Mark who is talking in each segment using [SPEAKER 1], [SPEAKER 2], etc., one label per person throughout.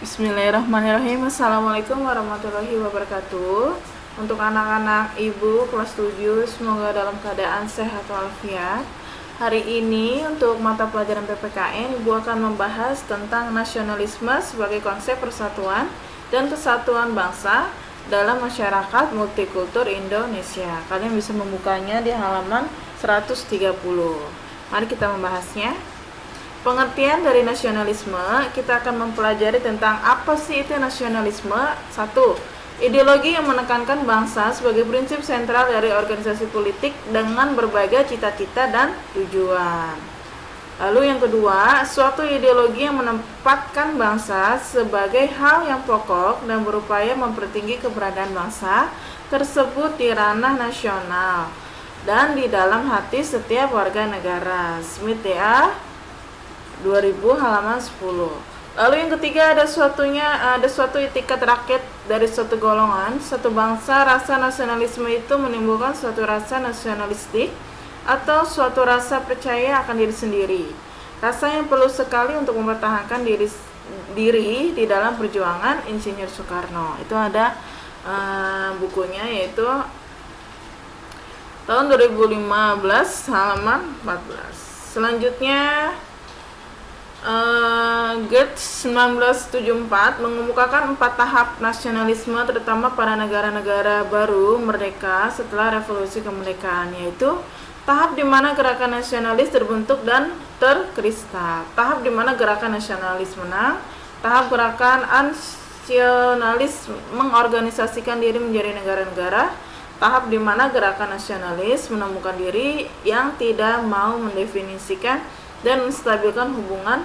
[SPEAKER 1] Bismillahirrahmanirrahim. Assalamualaikum warahmatullahi wabarakatuh. Untuk anak-anak ibu kelas 7, semoga dalam keadaan sehat walafiat. Hari ini untuk mata pelajaran PPKN, ibu akan membahas tentang nasionalisme sebagai konsep persatuan dan kesatuan bangsa dalam masyarakat multikultur Indonesia. Kalian bisa membukanya di halaman 130. Mari kita membahasnya. Pengertian dari nasionalisme, kita akan mempelajari tentang apa sih itu nasionalisme. 1. Ideologi yang menekankan bangsa sebagai prinsip sentral dari organisasi politik dengan berbagai cita-cita dan tujuan. Lalu yang kedua, suatu ideologi yang menempatkan bangsa sebagai hal yang pokok dan berupaya mempertinggi keberadaan bangsa tersebut di ranah nasional dan di dalam hati setiap warga negara. Smith ya. 2000 halaman 10. Lalu yang ketiga, ada suatu etikat rakyat dari suatu golongan, satu bangsa. Rasa nasionalisme itu menimbulkan suatu rasa nasionalistik atau suatu rasa percaya akan diri sendiri. Rasa yang perlu sekali untuk mempertahankan diri di dalam perjuangan Insinyur Soekarno. Itu ada bukunya, yaitu tahun 2015 halaman 14. Selanjutnya Goethe 1974 mengemukakan 4 tahap nasionalisme terutama pada negara-negara baru merdeka setelah revolusi kemerdekaan, yaitu tahap di mana gerakan nasionalis terbentuk dan terkristal, tahap di mana gerakan nasionalis menang, tahap gerakan nasionalis mengorganisasikan diri menjadi negara-negara, tahap di mana gerakan nasionalis menemukan diri yang tidak mau mendefinisikan dan menstabilkan hubungan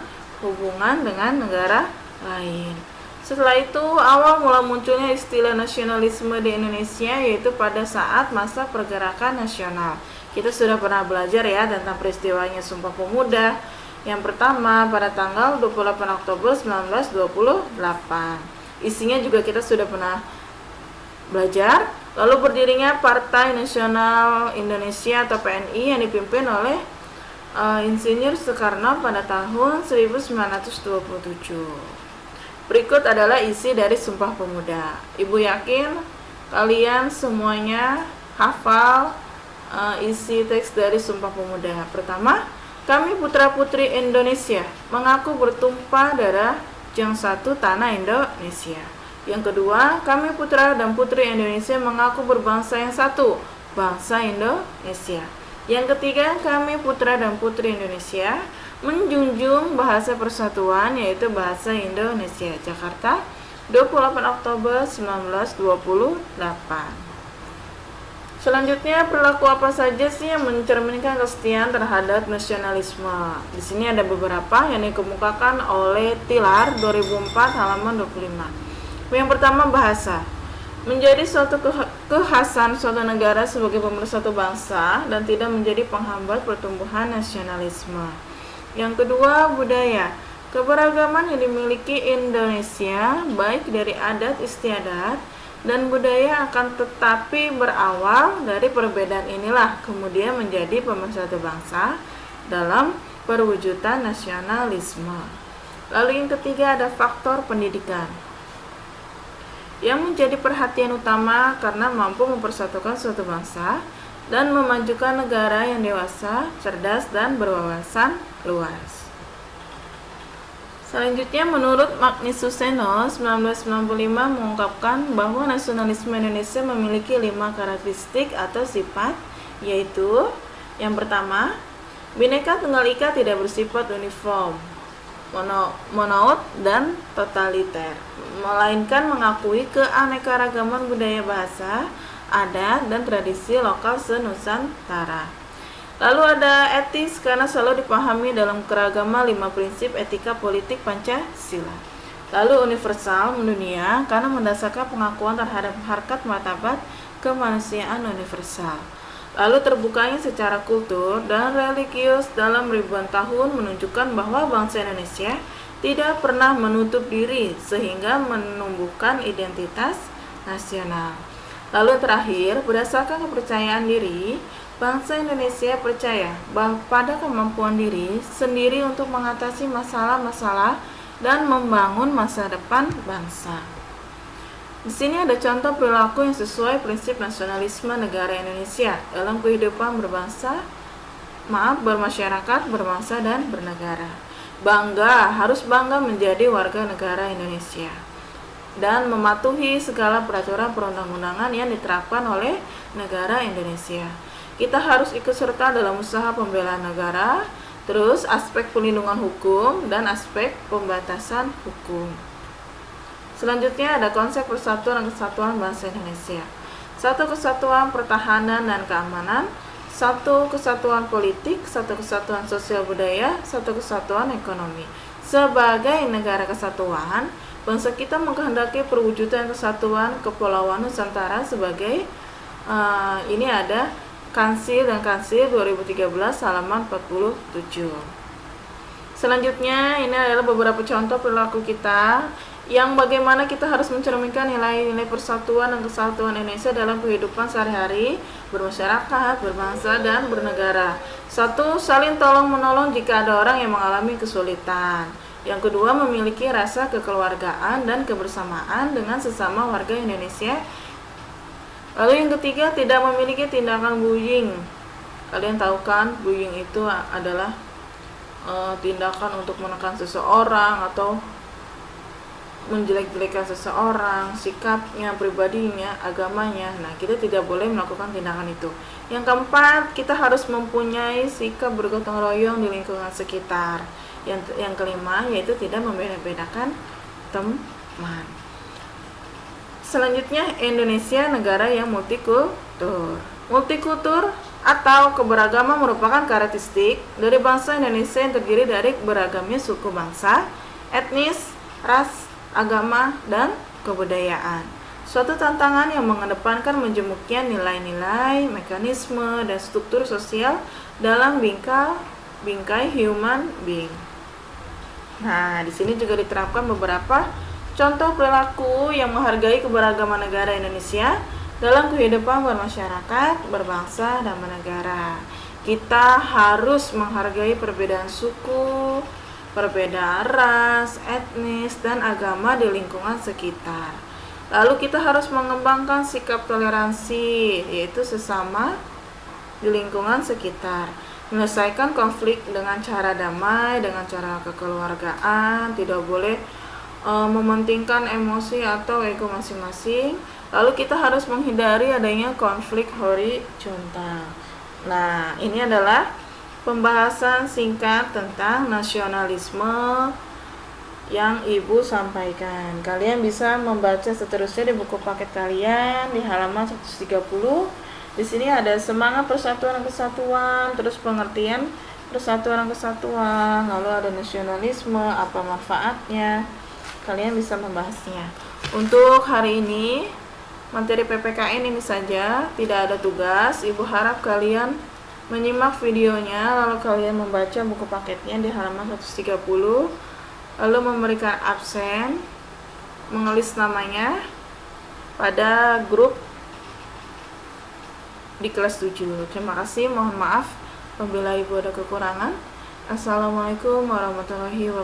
[SPEAKER 1] dengan negara lain. Setelah itu, awal mula munculnya istilah nasionalisme di Indonesia yaitu pada saat masa pergerakan nasional. Kita sudah pernah belajar ya tentang peristiwanya Sumpah Pemuda. Yang pertama pada tanggal 28 Oktober 1928. Isinya juga kita sudah pernah belajar. Lalu berdirinya Partai Nasional Indonesia atau PNI yang dipimpin oleh Insinyur Soekarno pada tahun 1927. Berikut adalah isi dari Sumpah Pemuda. Ibu yakin kalian semuanya hafal isi teks dari Sumpah Pemuda. Pertama, kami putra-putri Indonesia mengaku bertumpah darah yang satu tanah Indonesia. Yang kedua, kami putra dan putri Indonesia mengaku berbangsa yang satu, bangsa Indonesia. Yang ketiga, kami putra dan putri Indonesia menjunjung bahasa persatuan yaitu bahasa Indonesia. Jakarta, 28 Oktober 1928. Selanjutnya, perilaku apa saja sih yang mencerminkan kesetiaan terhadap nasionalisme? Di sini ada beberapa yang dikemukakan oleh Tilar 2004 halaman 25. Yang pertama, bahasa. Menjadi suatu kekhasan suatu negara sebagai pemersatu bangsa dan tidak menjadi penghambat pertumbuhan nasionalisme. Yang kedua, budaya. Keberagaman yang dimiliki Indonesia baik dari adat istiadat dan budaya akan tetapi berawal dari perbedaan inilah kemudian menjadi pemersatu bangsa dalam perwujudan nasionalisme. Lalu yang ketiga, ada faktor pendidikan yang menjadi perhatian utama karena mampu mempersatukan suatu bangsa dan memajukan negara yang dewasa, cerdas, dan berwawasan luas. Selanjutnya, menurut Magnus Suseno 1995 mengungkapkan bahwa nasionalisme Indonesia memiliki 5 karakteristik atau sifat, yaitu yang pertama, Bhinneka Tunggal Ika tidak bersifat uniform, monout dan totaliter, melainkan mengakui keanekaragaman budaya, bahasa, adat, dan tradisi lokal senusantara. Lalu ada etis karena selalu dipahami dalam keragaman 5 prinsip etika politik Pancasila. Lalu universal mendunia karena mendasarkan pengakuan terhadap harkat martabat kemanusiaan universal. Lalu terbukanya secara kultur dan religius dalam ribuan tahun menunjukkan bahwa bangsa Indonesia tidak pernah menutup diri sehingga menumbuhkan identitas nasional. Lalu terakhir, berdasarkan kepercayaan diri, bangsa Indonesia percaya bahwa pada kemampuan diri sendiri untuk mengatasi masalah-masalah dan membangun masa depan bangsa. Di sini ada contoh perilaku yang sesuai prinsip nasionalisme negara Indonesia dalam kehidupan bermasyarakat, berbangsa, dan bernegara. Harus bangga menjadi warga negara Indonesia dan mematuhi segala peraturan perundang-undangan yang diterapkan oleh negara Indonesia. Kita harus ikut serta dalam usaha pembelaan negara, terus aspek pelindungan hukum dan aspek pembatasan hukum. Selanjutnya ada konsep persatuan dan kesatuan bangsa Indonesia. 1. Kesatuan pertahanan dan keamanan, 1. Kesatuan politik, 1. Kesatuan sosial budaya, 1. Kesatuan ekonomi. Sebagai negara kesatuan, bangsa kita mengkehendaki perwujudan kesatuan Kepulauan Nusantara sebagai ini ada Kansil dan Kansil 2013 halaman 47. Selanjutnya ini adalah beberapa contoh perilaku kita yang bagaimana kita harus mencerminkan nilai-nilai persatuan dan kesatuan Indonesia dalam kehidupan sehari-hari, bermasyarakat, berbangsa, dan bernegara. 1. Saling tolong-menolong jika ada orang yang mengalami kesulitan. Yang kedua, memiliki rasa kekeluargaan dan kebersamaan dengan sesama warga Indonesia. Lalu yang ketiga, tidak memiliki tindakan bullying. Kalian tahu kan, bullying itu adalah tindakan untuk menekan seseorang atau menjelek-jelekan seseorang, sikapnya, pribadinya, agamanya. Nah, kita tidak boleh melakukan tindakan itu. Yang keempat, kita harus mempunyai sikap bergotong royong di lingkungan sekitar. Yang kelima, yaitu tidak membeda-bedakan teman. Selanjutnya, Indonesia negara yang multikultur. Multikultur atau keberagaman merupakan karakteristik dari bangsa Indonesia yang terdiri dari beragamnya suku bangsa, etnis, ras, agama, dan kebudayaan. Suatu tantangan yang mengedepankan menjemuknya nilai-nilai, mekanisme, dan struktur sosial dalam bingkai human being. Nah, di sini juga diterapkan beberapa contoh perilaku yang menghargai keberagaman negara Indonesia dalam kehidupan bermasyarakat, berbangsa, dan bernegara. Kita harus menghargai perbedaan suku, perbedaan ras, etnis, dan agama di lingkungan sekitar. Lalu kita harus mengembangkan sikap toleransi, yaitu sesama di lingkungan sekitar. Menyelesaikan konflik dengan cara damai, dengan cara kekeluargaan, tidak boleh mementingkan emosi atau ego masing-masing. Lalu kita harus menghindari adanya konflik horizontal. Nah, ini adalah pembahasan singkat tentang nasionalisme yang Ibu sampaikan. Kalian bisa membaca seterusnya di buku paket kalian di halaman 130. Di sini ada semangat persatuan dan kesatuan, terus pengertian persatuan dan kesatuan, lalu ada nasionalisme, apa manfaatnya. Kalian bisa membahasnya. Untuk hari ini, materi PPKN ini saja, tidak ada tugas. Ibu harap kalian menyimak videonya, lalu kalian membaca buku paketnya di halaman 130, lalu memberikan absen, mengelis namanya pada grup di kelas 7. Terima kasih, mohon maaf apabila Ibu ada kekurangan. Assalamualaikum warahmatullahi wabarakatuh.